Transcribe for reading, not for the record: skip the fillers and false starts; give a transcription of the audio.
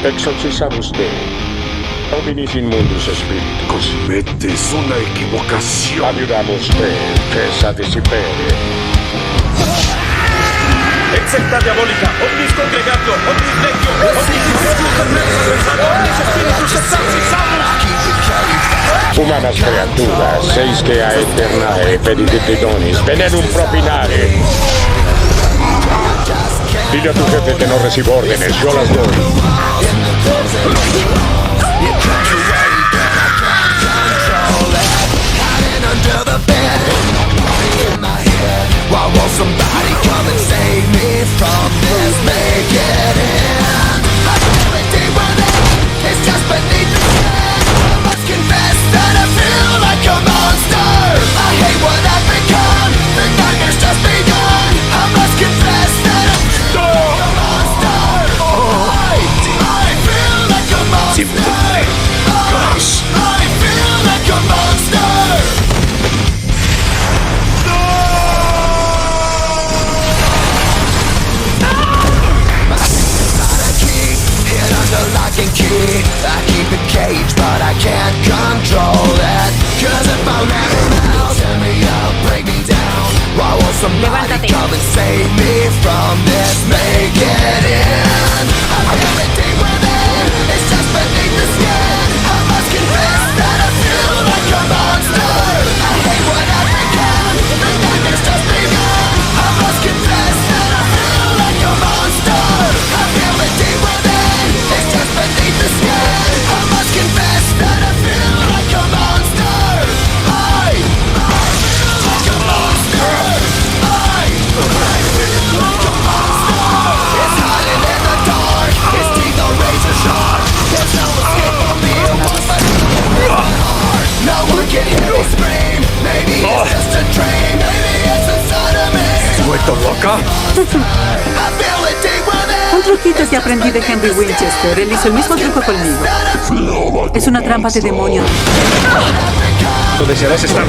Exorciza usted. Dominis inmundus espíritus. Cometes una equivocación. Ayudamos a usted que esa disipere. Execta diabólica, omnis congregatio, omnis legio, omnis omnis spiritus exorcizamus. Humanas criaturas, seis que a eternae pediditidonis, venenum propinare. Dile a tu jefe que no recibo órdenes, yo las doy. Why won't somebody come and save me from this? Make it end. I feel it deep within. It's just beneath the skin. I must confess that I feel like a monster. I hate what I've become. The nightmare's just begun. I must confess that I feel like a monster. I feel like a monster. I feel like a monster. Lock and key, I keep it caged, but I can't control it. Cause if I let it out, tear me up, break me down. Why won't somebody come and save me from this? Make it in. I feel it deep within, it's just beneath the skin. I must confess that I feel like a monster. I hate what I've become, the nightmare's just begun. I must confess that I feel like a monster. I feel it deep within, it's just beneath the skin. I must confess that I feel like a monster. I feel like a monster. I feel like a monster. It's hiding in the dark, its teeth are razor sharp. There's no escape for me, it wants my heart. No one can hear me scream. Maybe it's just a dream. Maybe it's inside of me. ¿Vuelto loca? I feel it deep within. Un truquito que aprendí de Henry Winchester. Él hizo el mismo truco conmigo. Es una trampa de demonios. ¿Dónde desearás estar?